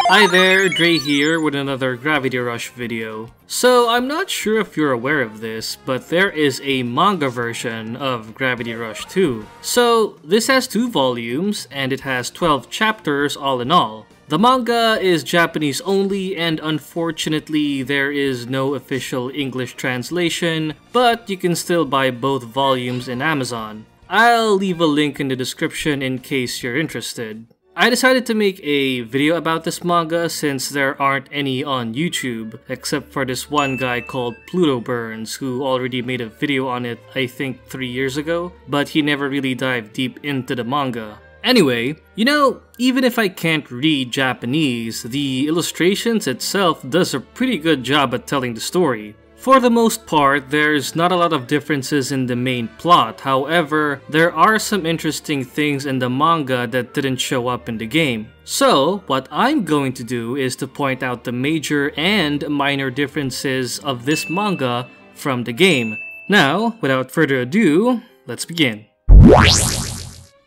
Hi there, Dre here with another Gravity Rush video. So I'm not sure if you're aware of this, but there is a manga version of Gravity Rush 2. So this has 2 volumes and it has 12 chapters all in all. The manga is Japanese only and unfortunately there is no official English translation, but you can still buy both volumes in Amazon. I'll leave a link in the description in case you're interested. I decided to make a video about this manga since there aren't any on YouTube, except for this one guy called Pluto Burns who already made a video on it I think 3 years ago, but he never really dived deep into the manga. Anyway, even if I can't read Japanese, the illustrations itself does a pretty good job at telling the story. For the most part, there's not a lot of differences in the main plot, however, there are some interesting things in the manga that didn't show up in the game. So, what I'm going to do is to point out the major and minor differences of this manga from the game. Now, without further ado, let's begin.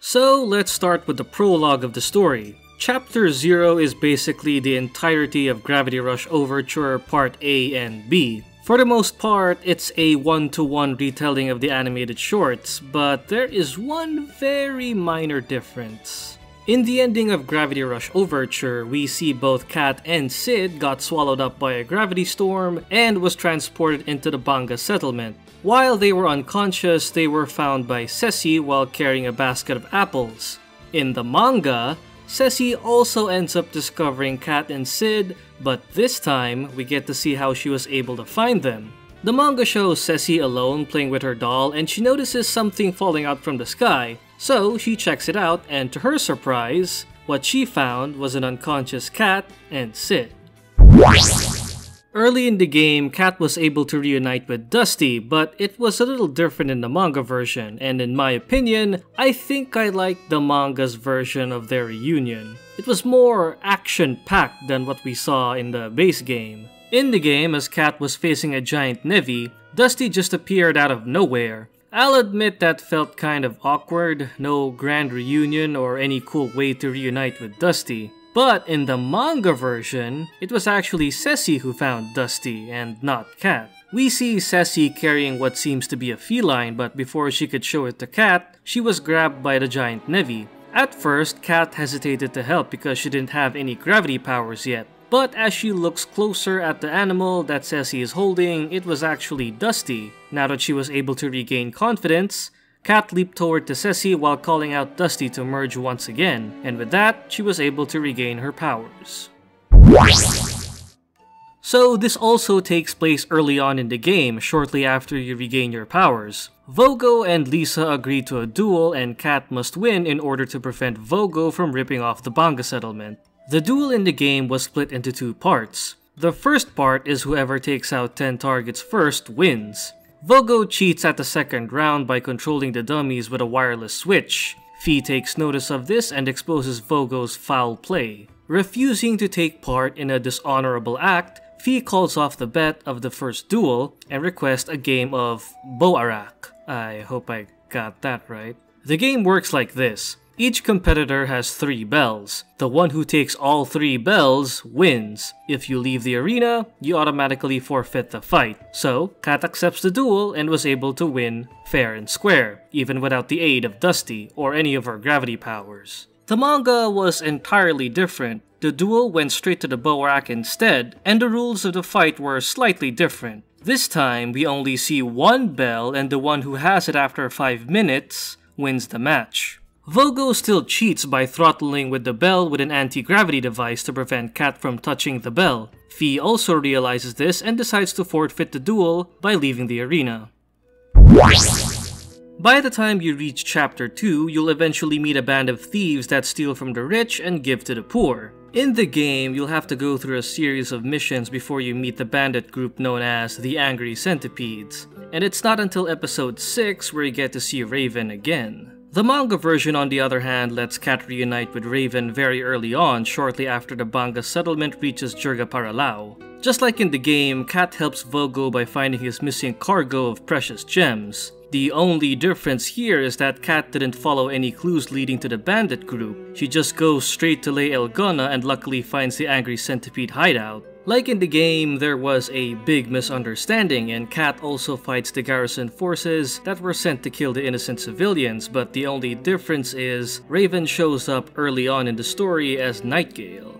So, let's start with the prologue of the story. Chapter 0 is basically the entirety of Gravity Rush Overture Part A and B. For the most part, it's a one-to-one retelling of the animated shorts, but there is one very minor difference. In the ending of Gravity Rush Overture, we see both Kat and Sid got swallowed up by a gravity storm and was transported into the Banga settlement. While they were unconscious, they were found by Ceci while carrying a basket of apples. In the manga, Ceci also ends up discovering Kat and Sid, but this time, we get to see how she was able to find them. The manga shows Ceci alone playing with her doll and she notices something falling out from the sky, so she checks it out and to her surprise, what she found was an unconscious Kat and Sid. Early in the game, Kat was able to reunite with Dusty, but it was a little different in the manga version, and in my opinion, I think I liked the manga's version of their reunion. It was more action-packed than what we saw in the base game. In the game, as Kat was facing a giant Nevi, Dusty just appeared out of nowhere. I'll admit that felt kind of awkward, no grand reunion or any cool way to reunite with Dusty. But in the manga version, it was actually Ceci who found Dusty and not Kat. We see Ceci carrying what seems to be a feline, but before she could show it to Kat, she was grabbed by the giant Nevi. At first, Kat hesitated to help because she didn't have any gravity powers yet. But as she looks closer at the animal that Ceci is holding, it was actually Dusty. Now that she was able to regain confidence, Kat leaped toward to Ceci while calling out Dusty to merge once again, and with that, she was able to regain her powers. So this also takes place early on in the game, shortly after you regain your powers. Vogo and Lisa agree to a duel and Kat must win in order to prevent Vogo from ripping off the Banga settlement. The duel in the game was split into 2 parts. The first part is whoever takes out 10 targets first wins. Vogo cheats at the second round by controlling the dummies with a wireless switch. Fee takes notice of this and exposes Vogo's foul play. Refusing to take part in a dishonorable act, Fee calls off the bet of the first duel and requests a game of Boarak. I hope I got that right. The game works like this. Each competitor has 3 bells. The one who takes all 3 bells wins. If you leave the arena, you automatically forfeit the fight. So, Kat accepts the duel and was able to win fair and square, even without the aid of Dusty or any of her gravity powers. The manga was entirely different. The duel went straight to the Boarak instead, and the rules of the fight were slightly different. This time, we only see 1 bell and the one who has it after 5 minutes wins the match. Vogo still cheats by throttling with the bell with an anti-gravity device to prevent Kat from touching the bell. Fee also realizes this and decides to forfeit the duel by leaving the arena. By the time you reach Chapter 2, you'll eventually meet a band of thieves that steal from the rich and give to the poor. In the game, you'll have to go through a series of missions before you meet the bandit group known as the Angry Centipedes. And it's not until episode 6 where you get to see Raven again. The manga version, on the other hand, lets Kat reunite with Raven very early on, shortly after the Banga settlement reaches Jirga Paralao. Just like in the game, Kat helps Vogo by finding his missing cargo of precious gems. The only difference here is that Kat didn't follow any clues leading to the bandit group. She just goes straight to Ley Elgona and luckily finds the Angry Centipede hideout. Like in the game, there was a big misunderstanding and Kat also fights the garrison forces that were sent to kill the innocent civilians, but the only difference is Raven shows up early on in the story as Nightingale.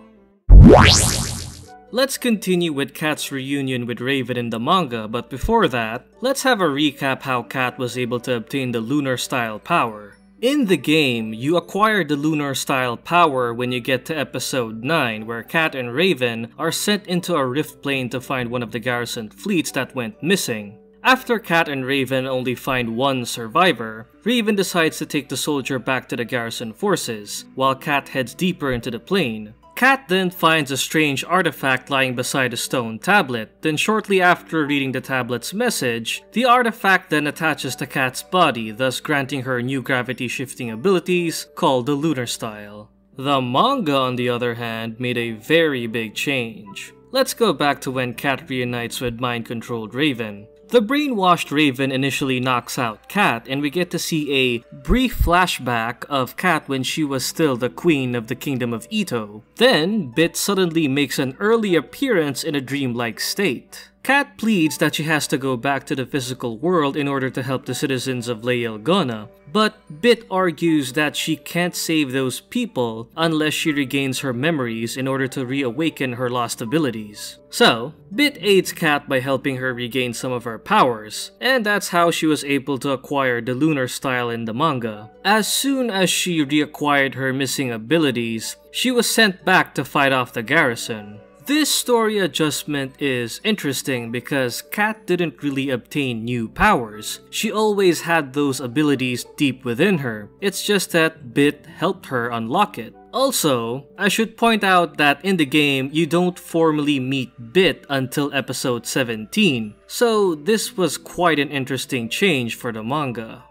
Let's continue with Kat's reunion with Raven in the manga, but before that, let's have a recap how Kat was able to obtain the Lunar Style power. In the game, you acquire the Lunar Style power when you get to episode 9, where Kat and Raven are sent into a rift plane to find one of the garrison fleets that went missing. After Kat and Raven only find one survivor, Raven decides to take the soldier back to the garrison forces, while Kat heads deeper into the plane. Kat then finds a strange artifact lying beside a stone tablet, then shortly after reading the tablet's message, the artifact then attaches to Kat's body, thus granting her new gravity shifting abilities called the Lunar Style. The manga, on the other hand, made a very big change. Let's go back to when Kat reunites with mind-controlled Raven. The brainwashed Raven initially knocks out Kat, and we get to see a brief flashback of Kat when she was still the queen of the kingdom of Ito. Then, Bit suddenly makes an early appearance in a dreamlike state. Kat pleads that she has to go back to the physical world in order to help the citizens of Ley Elgona, but Bit argues that she can't save those people unless she regains her memories in order to reawaken her lost abilities. So, Bit aids Kat by helping her regain some of her powers, and that's how she was able to acquire the Lunar Style in the manga. As soon as she reacquired her missing abilities, she was sent back to fight off the garrison. This story adjustment is interesting because Kat didn't really obtain new powers. She always had those abilities deep within her. It's just that Bit helped her unlock it. Also, I should point out that in the game, you don't formally meet Bit until episode 17, so this was quite an interesting change for the manga.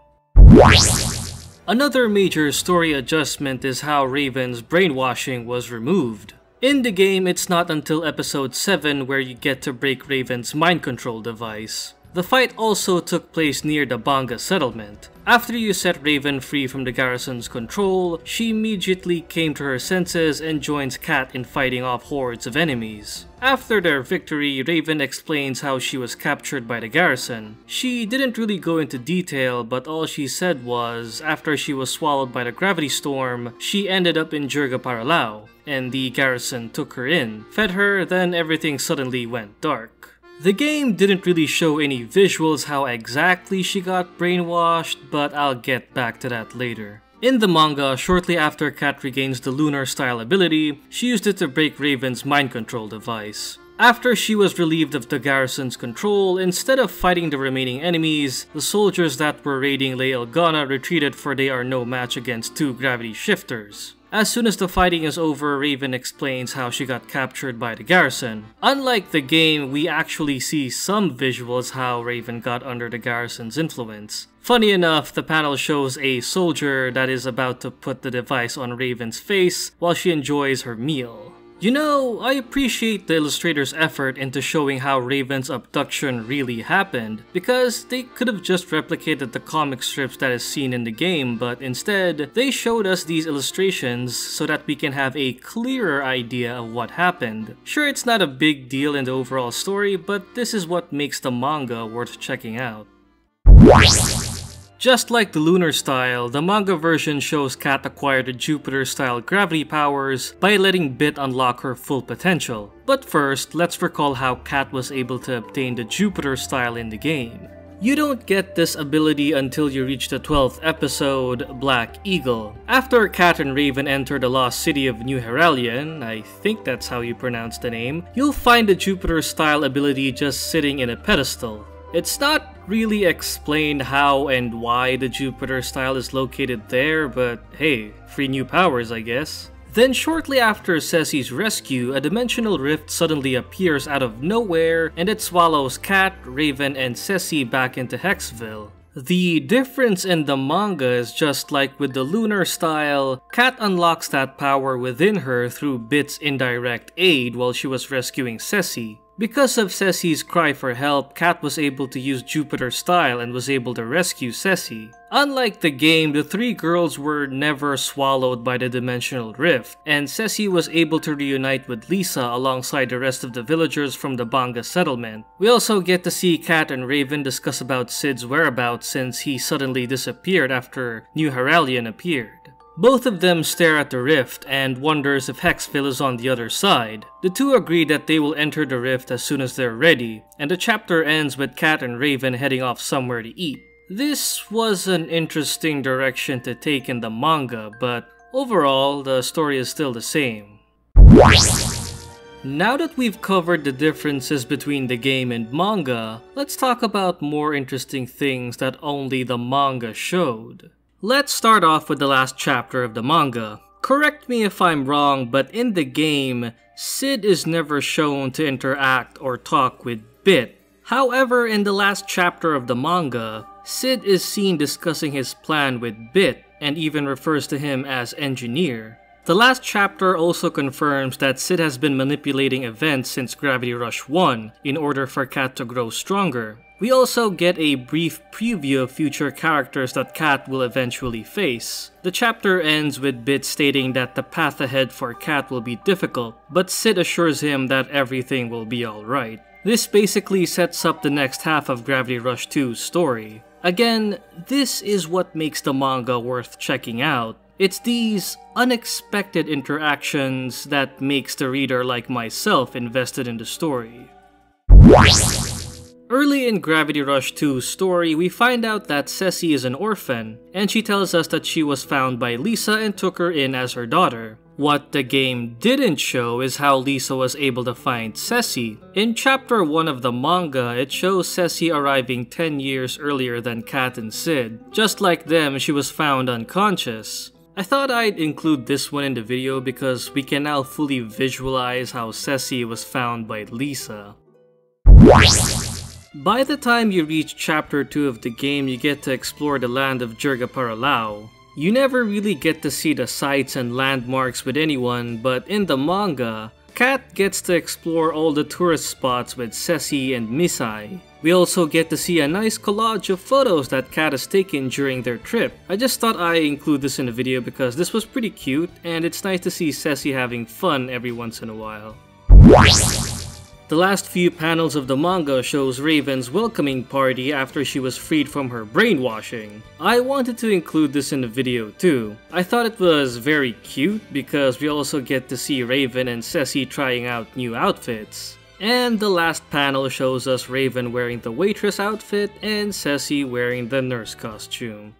Another major story adjustment is how Raven's brainwashing was removed. In the game, it's not until episode 7 where you get to break Raven's mind control device. The fight also took place near the Banga settlement. After you set Raven free from the garrison's control, she immediately came to her senses and joins Kat in fighting off hordes of enemies. After their victory, Raven explains how she was captured by the garrison. She didn't really go into detail, but all she said was, after she was swallowed by the gravity storm, she ended up in Jirga Paralao, and the garrison took her in, fed her, then everything suddenly went dark. The game didn't really show any visuals how exactly she got brainwashed, but I'll get back to that later. In the manga, shortly after Kat regains the Lunar Style ability, she used it to break Raven's mind control device. After she was relieved of the garrison's control, instead of fighting the remaining enemies, the soldiers that were raiding Ley Elgona retreated, for they are no match against two gravity shifters. As soon as the fighting is over, Raven explains how she got captured by the garrison. Unlike the game, we actually see some visuals how Raven got under the garrison's influence. Funny enough, the panel shows a soldier that is about to put the device on Raven's face while she enjoys her meal. You know, I appreciate the illustrator's effort into showing how Raven's abduction really happened, because they could have just replicated the comic strips that is seen in the game, but instead, they showed us these illustrations so that we can have a clearer idea of what happened. Sure, it's not a big deal in the overall story, but this is what makes the manga worth checking out. Just like the Lunar Style, the manga version shows Kat acquire the Jupiter-style gravity powers by letting Bit unlock her full potential. But first, let's recall how Kat was able to obtain the Jupiter style in the game. You don't get this ability until you reach the 12th episode, Black Eagle. After Kat and Raven enter the lost city of New Heralion, I think that's how you pronounce the name, you'll find the Jupiter style ability just sitting in a pedestal. It's not really explained how and why the Jupiter style is located there, but hey, free new powers, I guess. Then shortly after Ceci's rescue, a dimensional rift suddenly appears out of nowhere and it swallows Kat, Raven, and Ceci back into Hexville. The difference in the manga is just like with the Lunar Style, Kat unlocks that power within her through Bit's indirect aid while she was rescuing Ceci. Because of Ceci's cry for help, Kat was able to use Jupiter Style and was able to rescue Ceci. Unlike the game, the three girls were never swallowed by the dimensional rift, and Ceci was able to reunite with Lisa alongside the rest of the villagers from the Banga settlement. We also get to see Kat and Raven discuss about Sid's whereabouts since he suddenly disappeared after New Heralion appeared. Both of them stare at the rift and wonders if Hexville is on the other side. The two agree that they will enter the rift as soon as they're ready, and the chapter ends with Kat and Raven heading off somewhere to eat. This was an interesting direction to take in the manga, but overall, the story is still the same. Now that we've covered the differences between the game and manga, let's talk about more interesting things that only the manga showed. Let's start off with the last chapter of the manga. Correct me if I'm wrong, but in the game, Sid is never shown to interact or talk with Bit. However, in the last chapter of the manga, Sid is seen discussing his plan with Bit and even refers to him as Engineer. The last chapter also confirms that Sid has been manipulating events since Gravity Rush 1 in order for Kat to grow stronger. We also get a brief preview of future characters that Kat will eventually face. The chapter ends with Bit stating that the path ahead for Kat will be difficult, but Sid assures him that everything will be alright. This basically sets up the next half of Gravity Rush 2's story. Again, this is what makes the manga worth checking out. It's these unexpected interactions that makes the reader like myself invested in the story. Early in Gravity Rush 2's story, we find out that Ceci is an orphan, and she tells us that she was found by Lisa and took her in as her daughter. What the game didn't show is how Lisa was able to find Ceci. In chapter 1 of the manga, it shows Ceci arriving 10 years earlier than Kat and Sid. Just like them, she was found unconscious. I thought I'd include this one in the video because we can now fully visualize how Ceci was found by Lisa. By the time you reach chapter 2 of the game, you get to explore the land of Jirga Paralao. You never really get to see the sights and landmarks with anyone, but in the manga, Kat gets to explore all the tourist spots with Ceci and Misai. We also get to see a nice collage of photos that Kat has taken during their trip. I just thought I'd include this in the video because this was pretty cute, and it's nice to see Ceci having fun every once in a while. The last few panels of the manga shows Raven's welcoming party after she was freed from her brainwashing. I wanted to include this in the video too. I thought it was very cute because we also get to see Raven and Ceci trying out new outfits. And the last panel shows us Raven wearing the waitress outfit and Ceci wearing the nurse costume.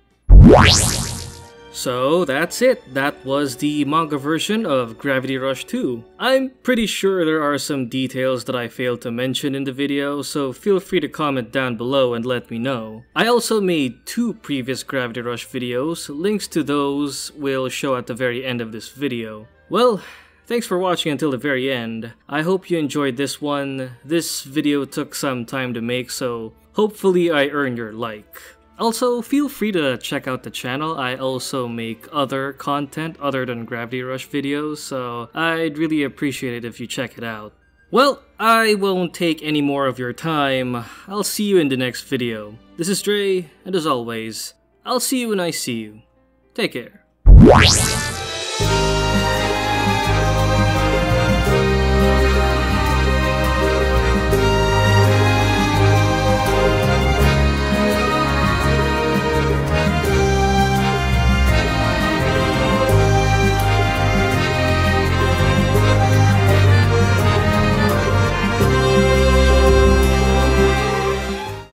So that's it. That was the manga version of Gravity Rush 2. I'm pretty sure there are some details that I failed to mention in the video, so feel free to comment down below and let me know. I also made 2 previous Gravity Rush videos. Links to those will show at the very end of this video. Well, thanks for watching until the very end. I hope you enjoyed this one. This video took some time to make, so hopefully I earned your like. Also, feel free to check out the channel. I also make other content other than Gravity Rush videos, so I'd really appreciate it if you check it out. Well, I won't take any more of your time. I'll see you in the next video. This is Dre, and as always, I'll see you when I see you. Take care.